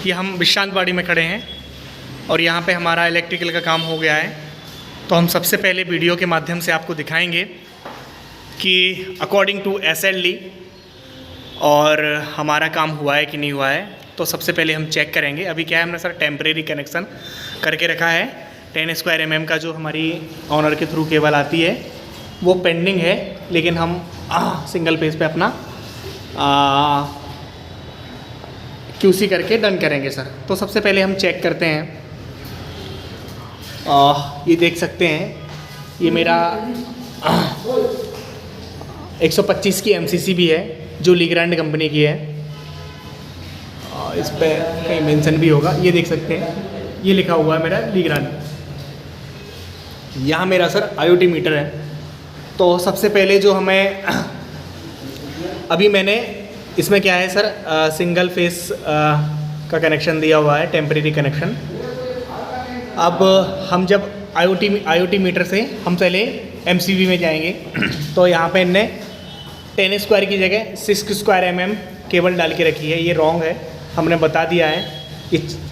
कि हम विश्रांतवाड़ी में खड़े हैं और यहाँ पे हमारा इलेक्ट्रिकल का काम हो गया है। तो हम सबसे पहले वीडियो के माध्यम से आपको दिखाएंगे कि अकॉर्डिंग टू SLD और हमारा काम हुआ है कि नहीं हुआ है। तो सबसे पहले हम चेक करेंगे। अभी क्या है, हमने सर टेम्परेरी कनेक्शन करके रखा है। 10² mm का जो हमारी ऑनर के थ्रू केबल आती है वो पेंडिंग है, लेकिन हम सिंगल फेज पे अपना QC करके डन करेंगे सर। तो सबसे पहले हम चेक करते हैं। ये देख सकते हैं, ये मेरा 125 की MCC भी है जो लीग्रांड कंपनी की है। इस पर कहीं मेंशन भी होगा, ये देख सकते हैं, ये लिखा हुआ है मेरा लीग्रांड। यहाँ मेरा सर IoT मीटर है। तो सबसे पहले जो हमें अभी मैंने इसमें क्या है सर, सिंगल फेस का कनेक्शन दिया हुआ है, टेम्परेरी कनेक्शन। अब हम जब IoT मीटर से हम पहले MCB में जाएंगे तो यहाँ पे इनने 10² की जगह 6² mm केबल डाल के रखी है। ये रॉन्ग है, हमने बता दिया है,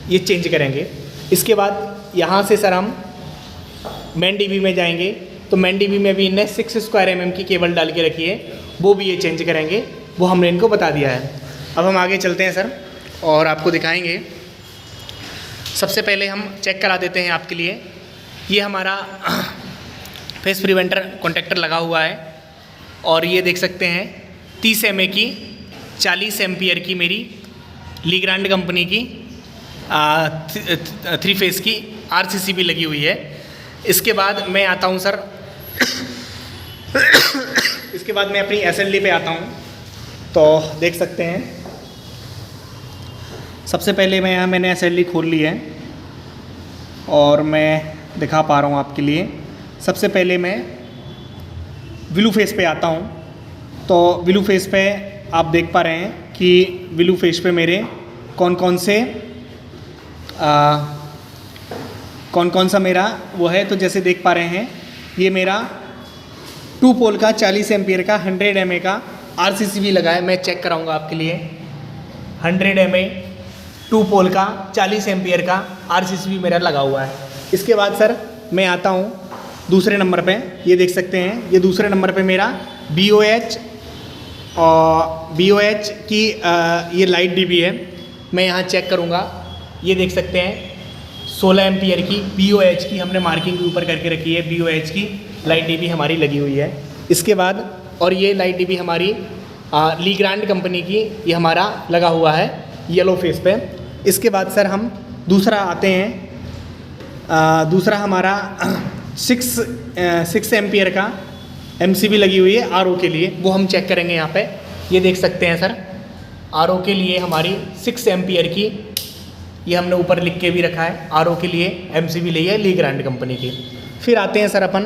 ये चेंज करेंगे। इसके बाद यहाँ से सर हम मेन DB में जाएंगे तो मेन DB में भी इनने 6² mm की केबल डाल के रखी है, वो भी ये चेंज करेंगे, वो हमने इनको बता दिया है। अब हम आगे चलते हैं सर और आपको दिखाएंगे। सबसे पहले हम चेक करा देते हैं आपके लिए। ये हमारा फेस प्रिवेंटर कॉन्टैक्टर लगा हुआ है और ये देख सकते हैं 30 mA की 40 एम्पियर की मेरी लीग्रांड कंपनी की 3 फेस की RCCB लगी हुई है। इसके बाद मैं आता हूँ सर इसके बाद मैं अपनी SLD पे आता हूँ। तो देख सकते हैं, सबसे पहले मैंने SLD खोल ली है और मैं दिखा पा रहा हूँ आपके लिए। सबसे पहले मैं ब्लू फेस पे आता हूँ। तो ब्लू फेस पे आप देख पा रहे हैं कि ब्लू फेस पे मेरे कौन कौन सा मेरा वो है। तो जैसे देख पा रहे हैं, ये मेरा 2 पोल का 40 एम्पियर का 100 mA का RCCB लगा है। मैं चेक कराऊंगा आपके लिए। 100 mA 2 पोल का 40 एम्पियर का RCCB मेरा लगा हुआ है। इसके बाद सर मैं आता हूँ दूसरे नंबर पे। ये देख सकते हैं, ये दूसरे नंबर पे मेरा BOH की ये लाइट DB है। मैं यहाँ चेक करूँगा, ये देख सकते हैं 16 एम्पियर की BOH की हमने मार्किंग ऊपर करके रखी है। BOH की लाइट DB हमारी लगी हुई है। इसके बाद और ये लाइट DB हमारी लीग्रांड कंपनी की, ये हमारा लगा हुआ है येलो फेस पे। इसके बाद सर हम दूसरा आते हैं। दूसरा हमारा 6 एम्पियर का MCB लगी हुई है RO के लिए, वो हम चेक करेंगे यहाँ पे। ये देख सकते हैं सर, RO के लिए हमारी 6 एम्पियर की, ये हमने ऊपर लिख के भी रखा है, RO के लिए MCB ली है लीग्रांड कंपनी की। फिर आते हैं सर अपन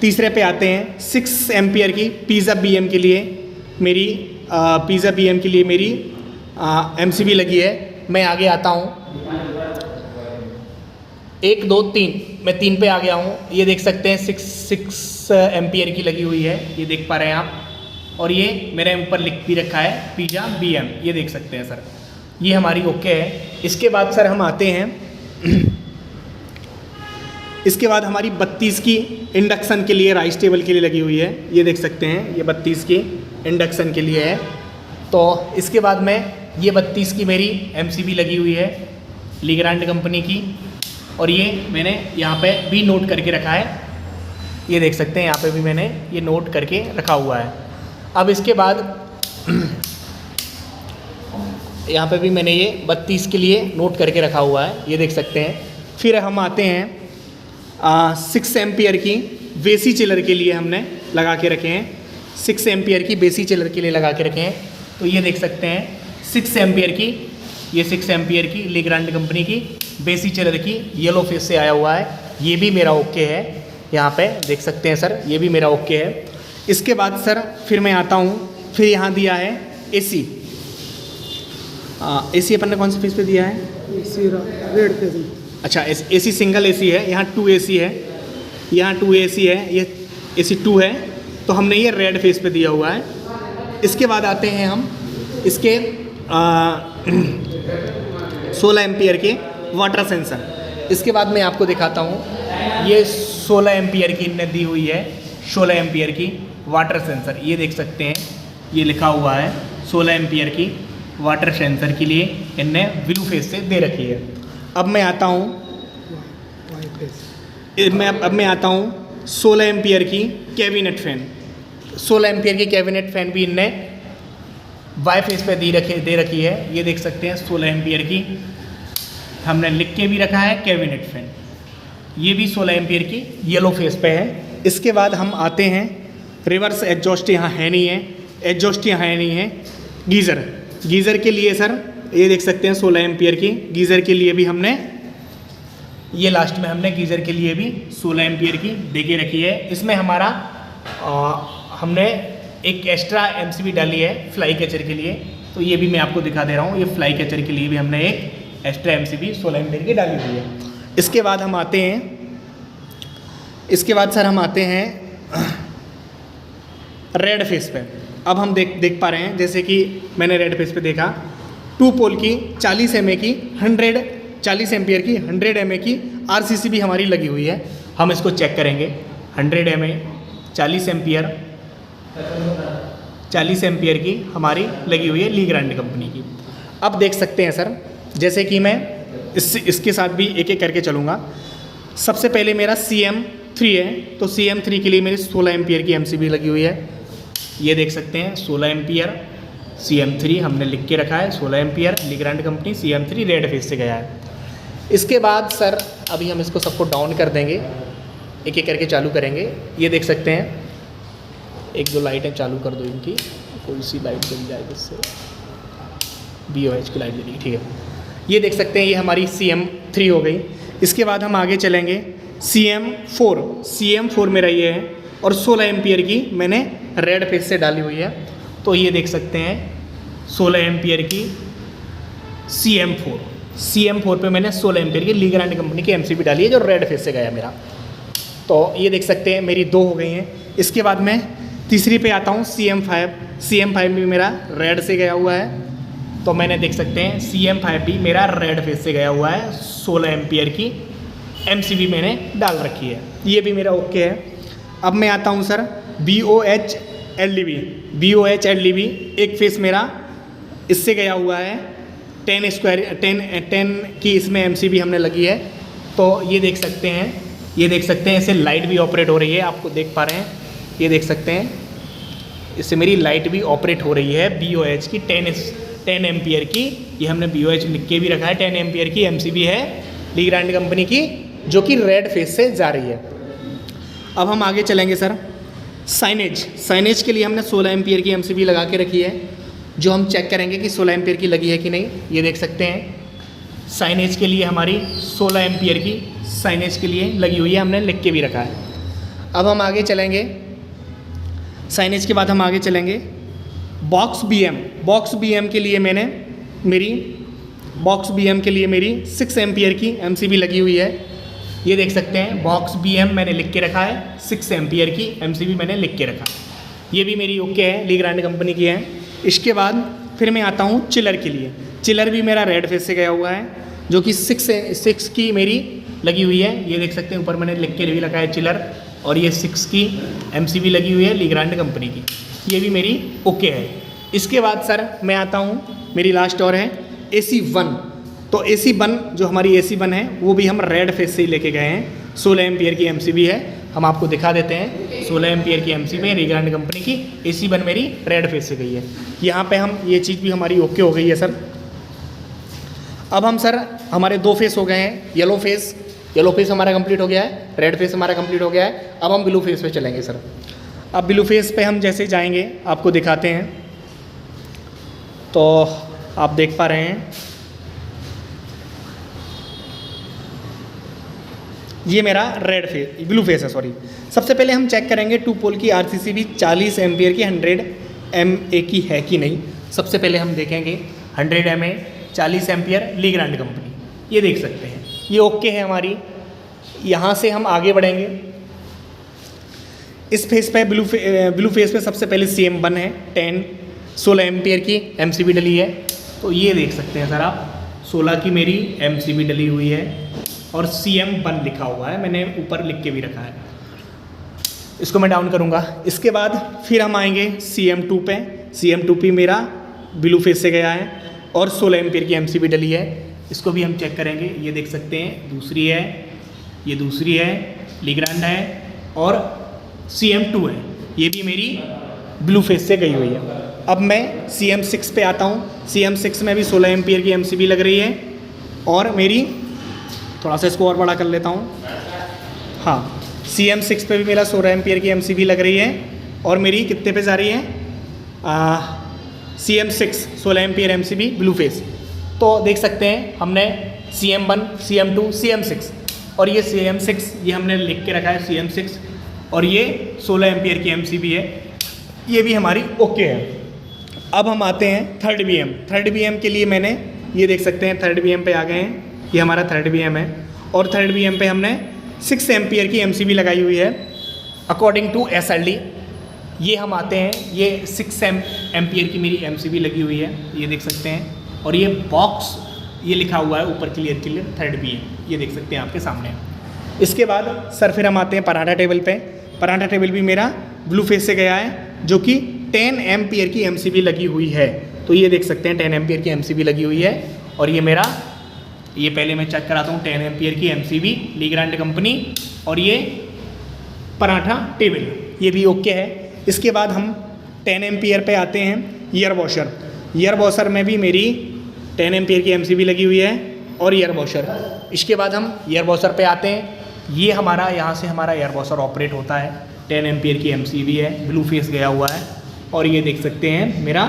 तीसरे पे आते हैं 6 एम्पियर की पिज़्ज़ा BM के लिए मेरी पिज़्ज़ा BM के लिए मेरी MCB लगी है। मैं आगे आता हूँ 1 2 3, मैं 3 पे आ गया हूँ। ये देख सकते हैं 6 एम्पियर की लगी हुई है, ये देख पा रहे हैं आप। और ये मेरे ऊपर लिख भी रखा है पिज़्ज़ा BM, ये देख सकते हैं सर, ये हमारी ओके है। इसके बाद सर हम आते हैं इसके बाद हमारी 32 की इंडक्शन के लिए राइस टेबल के लिए लगी हुई है। ये देख सकते हैं, ये 32 की इंडक्शन के लिए है। तो इसके बाद में ये 32 की मेरी MCB लगी हुई है लीग्रांड कंपनी की, और ये मैंने यहाँ पे भी नोट करके रखा है। ये देख सकते हैं, यहाँ पे भी मैंने ये नोट करके रखा हुआ है। अब इसके बाद यहाँ पे भी मैंने ये 32 के लिए नोट करके रखा हुआ है, ये देख सकते हैं। फिर हम आते हैं 6 एम्पियर की बेसी चिलर के लिए हमने लगा के रखे हैं। 6 एम्पियर की बेसी चिलर के लिए लगा के रखे हैं। तो ये देख सकते हैं 6 एम्पियर की, ये 6 एम्पियर की लीग्रांड कंपनी की बेसी चिलर की येलो फेस से आया हुआ है। ये भी मेरा ओके है, यहाँ पे देख सकते हैं सर, ये भी मेरा ओके है। इसके बाद सर फिर मैं आता हूँ, फिर यहाँ दिया है AC। AC अपन ने कौन सी फेस पे दिया है? AC red face. अच्छा, AC सिंगल AC है, यहाँ 2 AC है, यहाँ 2 AC है, ये AC 2 है। तो हमने ये रेड फेस पे दिया हुआ है। इसके बाद आते हैं हम इसके 16 एम्पियर के वाटर सेंसर। इसके बाद मैं आपको दिखाता हूँ, ये 16 एम्पियर की इनने दी हुई है, 16 एम्पियर की वाटर सेंसर। ये देख सकते हैं, ये लिखा हुआ है 16 एम्पियर की वाटर सेंसर के लिए इनने ब्लू फेस से दे रखी है। अब मैं आता हूँ अब मैं आता हूँ 16 एम्पियर की कैबिनेट फ़ैन। 16 एम्पियर की कैबिनेट फ़ैन भी इनने वाई फेस पे दे रखी है। ये देख सकते हैं 16 एम्पियर की, हमने लिख के भी रखा है कैबिनेट फ़ैन। ये भी 16 एम्पियर की येलो फेस पे है। इसके बाद हम आते हैं, रिवर्स एग्जॉस्ट यहाँ है नहीं है, एग्जॉस्ट यहाँ है नहीं है। गीज़र के लिए सर ये देख सकते हैं 16 एम्पियर की गीज़र के लिए भी हमने, ये लास्ट में हमने गीज़र के लिए भी 16 एम्पियर की दे के रखी है। इसमें हमारा हमने एक एक्स्ट्रा एमसीबी डाली है फ्लाई कैचर के लिए, तो ये भी मैं आपको दिखा दे रहा हूँ। ये फ्लाई कैचर के लिए भी हमने एक एक्स्ट्रा एमसीबी 16 एम्पियर की डाली हुई है। इसके बाद हम आते हैं, इसके बाद सर हम आते हैं रेड फेस पे। अब हम देख पा रहे हैं, जैसे कि मैंने रेड फेस पे देखा 2 पोल की 40 एमए की 40 एम्पियर की 100 एमए की आरसीसी भी हमारी लगी हुई है। हम इसको चेक करेंगे। 100 एमए 40 एम्पियर की हमारी लगी हुई है लीग्रांड कंपनी की। अब देख सकते हैं सर, जैसे कि मैं इसके साथ भी एक एक करके चलूँगा। सबसे पहले मेरा CM3 है, तो CM3 के लिए मेरी 16 एम्पियर की एमसीबी लगी हुई है। ये देख सकते हैं 16 एम्पियर CM3 हमने लिख के रखा है, 16 ampere Legrand company CM3 red phase से गया है। इसके बाद सर अभी हम इसको सबको डाउन कर देंगे, एक एक करके चालू करेंगे। ये देख सकते हैं, एक दो लाइटें चालू कर दो इनकी, कोई सी लाइट जल जाए जिससे BOH की लाइट जली, ठीक है। ये देख सकते हैं, ये हमारी CM3 हो गई। इसके बाद हम आगे चलेंगे, CM4 मेरा ये है और 16 एम्पियर की मैंने रेड फेस से डाली हुई है। तो ये देख सकते हैं 16 एम्पियर की CM4 पे मैंने 16 एम्पियर की लीग्रांड कंपनी की एमसीबी डाली है, जो रेड फेस से गया मेरा। तो ये देख सकते हैं मेरी 2 हो गई हैं। इसके बाद मैं तीसरी पे आता हूँ, CM5 भी मेरा रेड से गया हुआ है। तो मैंने देख सकते हैं CM5 भी मेरा रेड फेस से गया हुआ है, 16 एम्पियर की एमसीबी मैंने डाल रखी है। ये भी मेरा ओके है। अब मैं आता हूँ सर BOH LDB एक फेस मेरा इससे गया हुआ है, 10 की इसमें एमसीबी हमने लगी है। तो ये देख सकते हैं इससे लाइट भी ऑपरेट हो रही है, आपको देख पा रहे हैं। ये देख सकते हैं इससे मेरी लाइट भी ऑपरेट हो रही है, BOH की 10 एम्पियर की। ये हमने BOH लिख के भी रखा है, 10 एम्पियर की एमसीबी है लीग्रांड कंपनी की, जो कि रेड फेस से जा रही है। अब हम आगे चलेंगे सर, साइनेज के लिए हमने 16 एम्पियर की एमसीबी लगा के रखी है, जो हम चेक करेंगे कि 16 एम्पियर की लगी है कि नहीं। ये देख सकते हैं साइनेज के लिए हमारी 16 एम्पियर की साइनेज के लिए लगी हुई है, हमने लिख के भी रखा है। अब हम आगे चलेंगे, साइनेज के बाद हम आगे चलेंगे बॉक्स BM के लिए मेरी 6 एम्पियर की एमसीबी लगी हुई है। ये देख सकते हैं बॉक्स BM मैंने लिख के रखा है, 6 एम्पियर की एमसीबी मैंने लिख के रखा। ये भी मेरी ओके है, लीग्रांड कंपनी की है। इसके बाद फिर मैं आता हूँ चिलर के लिए। चिलर भी मेरा रेड फेस से गया हुआ है, जो कि 6 की मेरी लगी हुई है। ये देख सकते हैं ऊपर मैंने लिख के भी रखा है चिलर, और ये 6 की एमसीबी लगी हुई है लीग्रांड कंपनी की। ये भी मेरी ओके है। इसके बाद सर मैं आता हूँ, मेरी लास्ट और है AC1। तो AC1 जो हमारी AC1 है, वो भी हम रेड फेस से ही लेके गए हैं। 16 एम्पियर की एमसीबी है, हम आपको दिखा देते हैं। 16 एम्पियर की एमसीबी है लीग्रांड कंपनी की, AC1 मेरी रेड फेस से गई है। यहाँ पे हम ये चीज़ भी हमारी ओके हो गई है सर। अब हम सर हमारे 2 फेस हो गए हैं, येलो फेस हमारा कंप्लीट हो गया है, रेड फेस हमारा कंप्लीट हो गया है। अब हम ब्लू फेस पे चलेंगे सर। अब ब्लू फेस पे हम जैसे जाएंगे आपको दिखाते हैं। तो आप देख पा रहे हैं ये मेरा ब्लू फेस है, सॉरी। सबसे पहले हम चेक करेंगे 2 पोल की आरसीसी भी 40 एम्पियर की 100 MA की है कि नहीं। सबसे पहले हम देखेंगे 100 MA 40 एम्पियर लीग्रांड कंपनी, ये देख सकते हैं ये ओके है हमारी। यहाँ से हम आगे बढ़ेंगे, इस फेस पे ब्लू फेस पे सबसे पहले CM1 है, 16 एम्पियर की एमसीबी डली है। तो ये देख सकते हैं सर आप 16 की मेरी MCB डली हुई है और CM1 लिखा हुआ है, मैंने ऊपर लिख के भी रखा है। इसको मैं डाउन करूँगा। इसके बाद फिर हम आएंगे CM2 पे। CM2P मेरा ब्लू फेस से गया है और 16 एम्पियर की MCB डली है। इसको भी हम चेक करेंगे। ये देख सकते हैं, दूसरी है, ये दूसरी है, लीग्रांड है और CM2 है, ये भी मेरी ब्लू फेस से गई हुई है। अब मैं CM6 पे आता हूँ। CM6 में भी 16 एम्पियर की MCB लग रही है और मेरी, थोड़ा सा इसको और बड़ा कर लेता हूँ, हाँ, CM6 पे भी मेरा 16 एम्पियर की MCB लग रही है और मेरी कितने पे जा रही है, CM6 16 ampere MCB blue face. तो देख सकते हैं हमने CM1, CM2, CM6 और ये CM6 ये हमने लिख के रखा है CM6 और ये 16 एम्पियर की MCB है, ये भी हमारी ओके है। अब हम आते हैं थर्ड BM। थर्ड BM के लिए मैंने, ये देख सकते हैं थर्ड BM पे आ गए हैं, ये हमारा थर्ड BM है और थर्ड BM पे हमने 6 एम्पियर की MCB लगाई हुई है अकॉर्डिंग टू SLD। ये हम आते हैं, ये 6 एम्पियर की मेरी MCB लगी हुई है, ये देख सकते हैं और ये बॉक्स ये लिखा हुआ है ऊपर क्लियर थर्ड BM, ये देख सकते हैं आपके सामने। इसके बाद सर फिर हम आते हैं पराठा टेबल पे। पराठा टेबल भी मेरा ब्लू फेस से गया है जो कि 10 एम्पियर की MCB लगी हुई है। तो ये देख सकते हैं 10 एम्पियर की MCB लगी हुई है और ये मेरा, ये पहले मैं चेक कराता हूँ 10 एम्पियर की MCB लीग्रांड कंपनी और ये पराठा टेबल, ये भी ओके है। इसके बाद हम 10 एम्पियर पे आते हैं ईयर वॉशर। ईयर वॉशर में भी मेरी 10 एम्पियर की MCB लगी हुई है और ईयर वॉशर। इसके बाद हम ईयर वॉशर पे आते हैं, ये हमारा यहाँ से हमारा ईयर वॉशर ऑपरेट होता है, 10 एम्पियर की MCB है, ब्लू फेस गया हुआ है और ये देख सकते हैं मेरा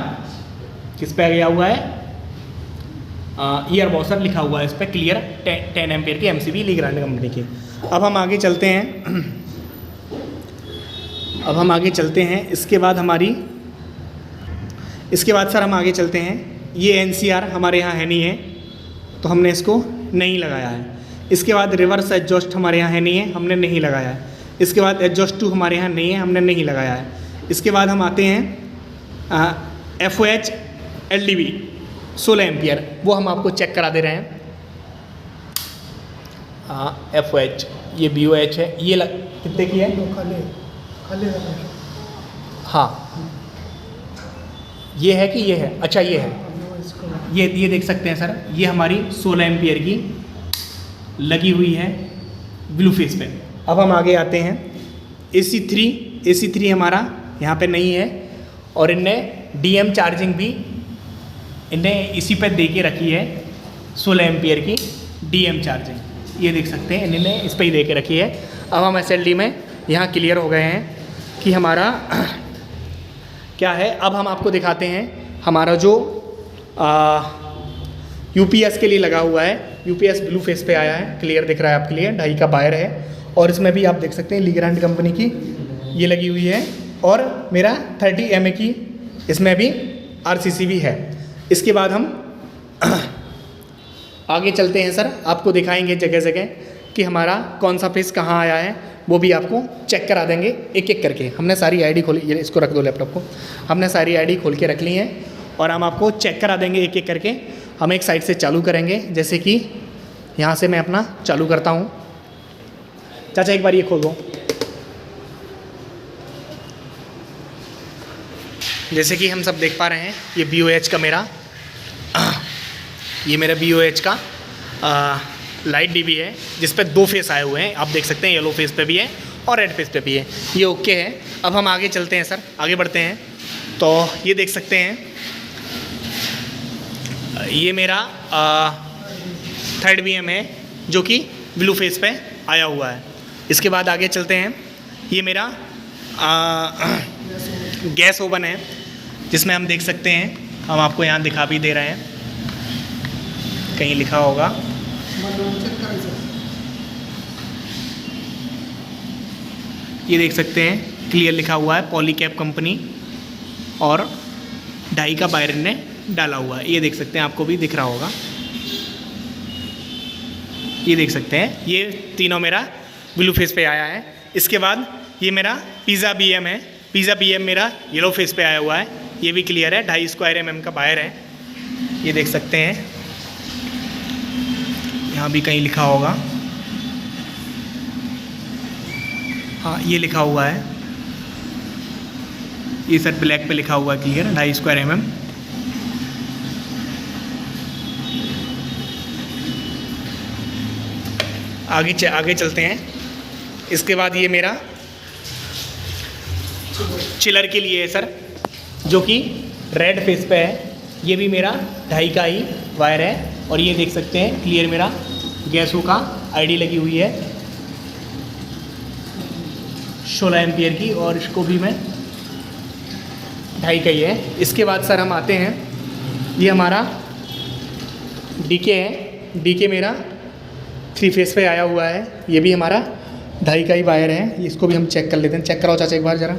किस पे गया हुआ है, ईयर वॉशर लिखा हुआ है इस पर क्लियर, 10 एम्पियर की MCB लीग्रांड कंपनी की। अब हम आगे चलते हैं, अब हम आगे चलते हैं। इसके बाद हमारी, इसके बाद सर हम आगे चलते हैं, ये NCR हमारे यहाँ है नहीं है तो हमने इसको नहीं लगाया है। इसके बाद रिवर्स एग्जॉस्ट हमारे यहाँ है नहीं है, हमने नहीं लगाया है। इसके बाद एग्जॉस्ट 2 हमारे यहाँ नहीं है, हमने नहीं लगाया है। इसके बाद हम आते हैं FOH LDB 16 एम्पियर, वो हम आपको चेक करा दे रहे हैं। FOH ये BOH है, ये कितने की है, खाली हाँ ये है कि ये है, अच्छा ये है, ये देख सकते हैं सर, ये हमारी 16 एम्पियर की लगी हुई है ब्लू फेस पे। अब हम आगे आते हैं AC3 हमारा यहाँ पे नहीं है और इनने DM चार्जिंग भी इनने इसी पे दे के रखी है, 16 एम्पियर की DM चार्जिंग, ये देख सकते हैं इन्होंने इस पर ही दे के रखी है। अब हम SLD में यहाँ क्लियर हो गए हैं कि हमारा क्या है। अब हम आपको दिखाते हैं हमारा जो UPS के लिए लगा हुआ है, UPS ब्लू फेस पे आया है, क्लियर दिख रहा है आपके लिए, 2.5 का वायर है और इसमें भी आप देख सकते हैं लीग्रांड कंपनी की ये लगी हुई है और मेरा 30 mA की इसमें भी RCC भी है। इसके बाद हम आगे चलते हैं सर, आपको दिखाएंगे जगह जगह कि हमारा कौन सा फेस कहाँ आया है, वो भी आपको चेक करा देंगे एक एक करके। हमने सारी आईडी खोली, ये इसको रख दो लैपटॉप को, हमने सारी आईडी खोल के रख ली है और हम आपको चेक करा देंगे एक एक करके। हम एक साइड से चालू करेंगे, जैसे कि यहाँ से मैं अपना चालू करता हूँ। चाचा एक बार ये खोल दो। जैसे कि हम सब देख पा रहे हैं ये BOH का मेरा ये मेरा BOH का लाइट DB है जिस पे 2 फेस आए हुए हैं, आप देख सकते हैं येलो फेस पे भी है और रेड फेस पे भी है, ये ओके है। अब हम आगे चलते हैं सर, आगे बढ़ते हैं। तो ये देख सकते हैं ये मेरा थर्ड BM है जो कि ब्लू फेस पे आया हुआ है। इसके बाद आगे चलते हैं, ये मेरा गैस ओवन है जिसमें हम देख सकते हैं, हम आपको यहाँ दिखा भी दे रहे हैं, कहीं लिखा होगा, ये देख सकते हैं क्लियर लिखा हुआ है पॉलीकैप कंपनी और 2.5 का वायर ने डाला हुआ है, ये देख सकते हैं, आपको भी दिख रहा होगा, ये देख सकते हैं। ये तीनों मेरा ब्लू फेस पे आया है। इसके बाद ये मेरा पिज़्ज़ा BM है, पिज़्ज़ा BM मेरा येलो फेस पे आया हुआ है, ये भी क्लियर है, 2.5 स्क्वायर mm का वायर है, ये देख सकते हैं। यहाँ भी कहीं लिखा होगा, हाँ ये लिखा हुआ है, ये सर ब्लैक पे लिखा हुआ है क्लियर 2.5 स्क्वायर mm। आगे चलते हैं। इसके बाद ये मेरा चिलर के लिए है सर, जो कि रेड फेस पे है। ये भी मेरा 2.5 का ही वायर है और ये देख सकते हैं क्लियर मेरा गैसों का आईडी लगी हुई है 16 एम्पियर की, और इसको भी मैं 2.5 का ही है। इसके बाद सर हम आते हैं, ये हमारा डीके है। डीके मेरा 3 फेस पे आया हुआ है, ये भी हमारा 2.5 का ही वायर है। इसको भी हम चेक कर लेते हैं। चेक कराओ चाचा एक बार ज़रा।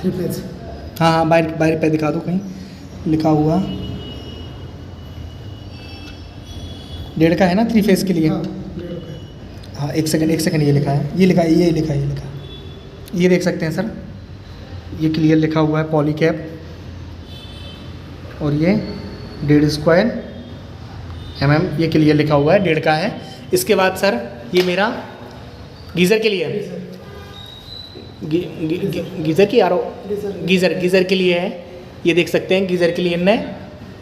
3 फेज। हाँ हाँ, बाहर पे दिखा दो कहीं लिखा हुआ 1.5 का है ना 3 फेस के लिए। हाँ एक सेकंड ये लिखा है, ये लिखा है। ये देख सकते हैं सर, ये क्लियर लिखा हुआ है पॉलीकैप, और ये 1.5 स्क्वायर mm, ये क्लियर लिखा हुआ है 1.5 का है। इसके बाद सर ये मेरा गीज़र के लिए है, गीज़र की आरो गीज़र के लिए है। ये देख सकते हैं गीज़र के लिए इनने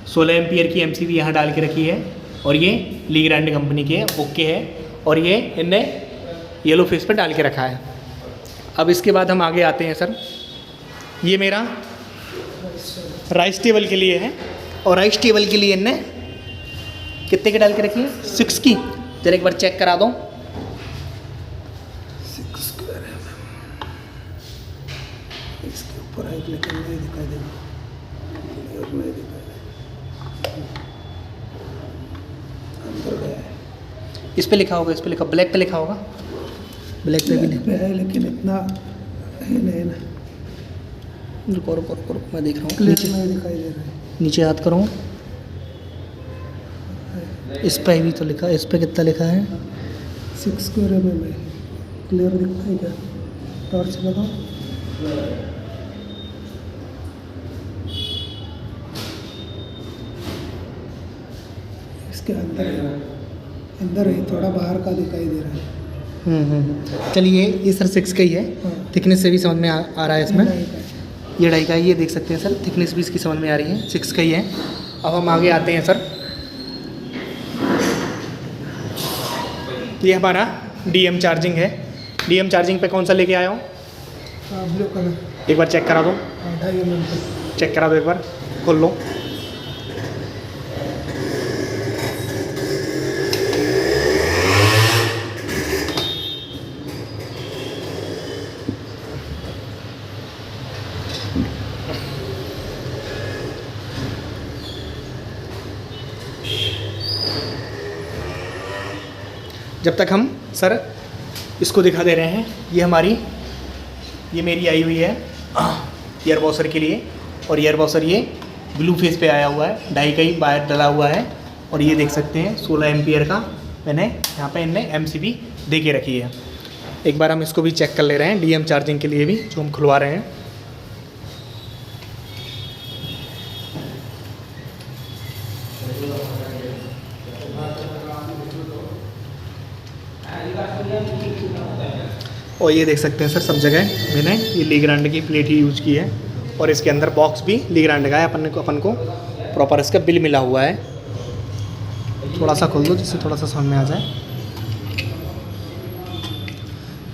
16 एम्पियर की MCB यहाँ डाल के रखी है, और ये लीग्रांड कंपनी के ओके है, और ये इनने येलो फेस पर डाल के रखा है। अब इसके बाद हम आगे आते हैं सर, ये मेरा राइस टेबल के लिए है, और राइस टेबल के लिए इनने कितने के डाल के रखी है 6 की। जरा एक बार चेक करा दो। 6 स्क्वायर mm। इसके ऊपर एक लेकिन नहीं दिखाई देगा, नहीं दिखाई अंदर गया है। इस पे लिखा होगा, इस पे लिखा, ब्लैक पे लिखा होगा, ब्लैक पे भी पे है लेकिन इतना है नहीं ना। रुको मैं देख रहा हूँ। क्लियर नहीं दिखाई दे रहा है। नीचे हाथ करो, इस पे भी तो लिखा, इस पे कितना लिखा है 6 स्क्वायर mm है। क्लियर दिखता है क्या? टॉर्च लगाओ। इसके अंदर है, थोड़ा बाहर का दिखाई दे रहा है। चलिए ये सर 6 का ही है। हाँ। थिकनेस से भी समझ में आ रहा है इसमें। 2.5 का है। ये 2.5 का है, ये देख सकते हैं सर, थिकनेस भी इसकी समझ में आ रही है, 6 का ही है। अब हम आगे आते हैं सर, ये हमारा DM चार्जिंग है। DM चार्जिंग पे कौन सा लेके आया हूँ, ब्लू कलर। एक बार चेक करा दो, 2.5 mm का। चेक करा दो एक बार, खोल लो। जब तक हम सर इसको दिखा दे रहे हैं, ये मेरी आई हुई है ईयर बॉसर के लिए, और ईयर बॉसर ये ब्लू फेस पे आया हुआ है, 2.5 का ही वायर डला हुआ है, और ये देख सकते हैं 16 एम्पियर का मैंने यहाँ पे इनने MCB दे के रखी है। एक बार हम इसको भी चेक कर ले रहे हैं DM चार्जिंग के लिए भी, जो हम खुलवा रहे हैं। और ये देख सकते हैं सर, सब जगह मैंने ये लीग्रांड की प्लेट ही यूज की है, और इसके अंदर बॉक्स भी लीग्रांड का है। अपन को प्रॉपर इसका बिल मिला हुआ है। थोड़ा सा खोल दो जिससे थोड़ा सा समझ में आ जाए।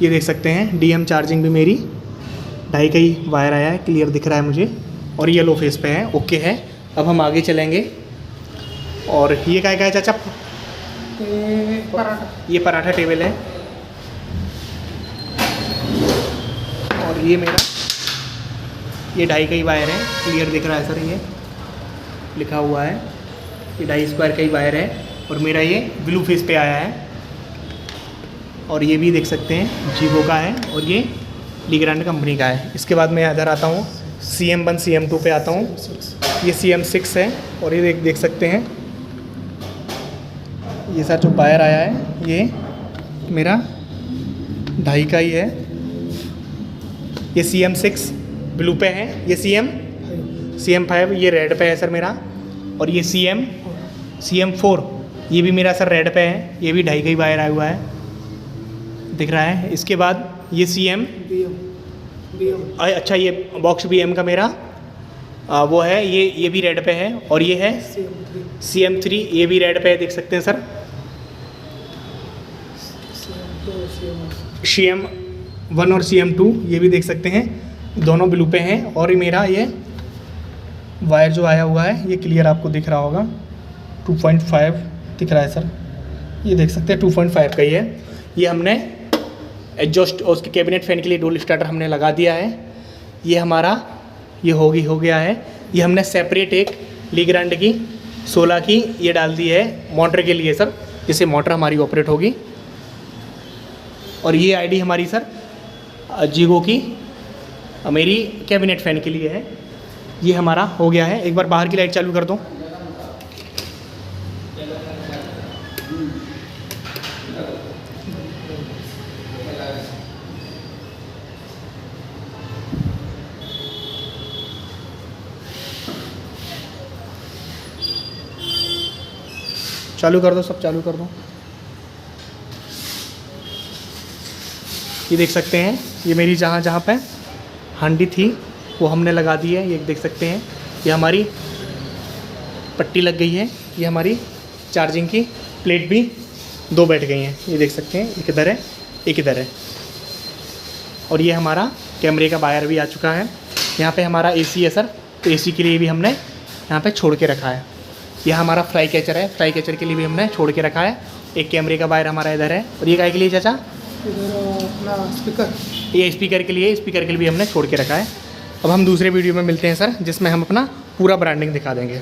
ये देख सकते हैं DM चार्जिंग भी मेरी 2.5 का ही वायर आया है, क्लियर दिख रहा है मुझे, और ये लो फेस पे है, ओके है। अब हम आगे चलेंगे, और ये क्या है चाचा, ये पराठा टेबल है, और ये मेरा ये 2.5 का ही वायर है, क्लियर दिख रहा है सर, ये लिखा हुआ है, ये 2.5 स्क्वायर का ही वायर है, और मेरा ये ब्लू फेस पे आया है, और ये भी देख सकते हैं जीवो का है, और ये लीग्रांड कंपनी का है। इसके बाद मैं इधर आता हूँ CM1 CM2 पे आता हूँ, ये CM6 है, और ये देख सकते हैं ये सर जो वायर आया है ये मेरा 2.5 का ही है। ये CM6 ब्लू पे है, ये CM5 ये रेड पे है सर मेरा, और ये CM4 ये भी मेरा सर रेड पे है, ये भी 2.5 का ही वायर आया हुआ है, दिख रहा है। इसके बाद ये CM, BM अच्छा ये बॉक्स BM का मेरा वो है, ये भी रेड पे है। और ये है CM3, ये भी रेड पे है, देख सकते हैं सर। CM1 और CM2 ये भी देख सकते हैं, दोनों ब्लू पे हैं। और मेरा ये वायर जो आया हुआ है ये क्लियर आपको दिख रहा होगा, 2.5 दिख रहा है सर, ये देख सकते हैं 2.5 का ही है। ये हमने एडजस्ट और उसके कैबिनेट फ़ैन के लिए डोल स्टार्टर हमने लगा दिया है। ये हमारा ये हो गया है। ये हमने सेपरेट एक लीग्रांड की 16 की ये डाल दी है मोटर के लिए सर, जिससे मोटर हमारी ऑपरेट होगी। और ये आईडी हमारी सर जीगो की मेरी कैबिनेट फ़ैन के लिए है। ये हमारा हो गया है। एक बार बाहर की लाइट चालू कर दो। चालू कर दो, सब चालू कर दो। ये देख सकते हैं, ये मेरी जहाँ पे हांडी थी वो हमने लगा दी है, ये देख सकते हैं। ये हमारी पट्टी लग गई है, ये हमारी चार्जिंग की प्लेट भी 2 बैठ गई हैं, ये देख सकते हैं। एक इधर है, एक इधर है। और ये हमारा कैमरे का वायर भी आ चुका है। यहाँ पे हमारा AC है सर, तो AC के लिए भी हमने यहाँ पे छोड़ के रखा है। यह हमारा फ्लाई कैचर है, फ्लाई कैचर के लिए भी हमने छोड़ के रखा है। एक कैमरे का वायर हमारा इधर है। और ये काय के लिए चाचा? इधर अपना स्पीकर, ये स्पीकर के लिए भी हमने छोड़ के रखा है। अब हम दूसरे वीडियो में मिलते हैं सर, जिसमें हम अपना पूरा ब्रांडिंग दिखा देंगे।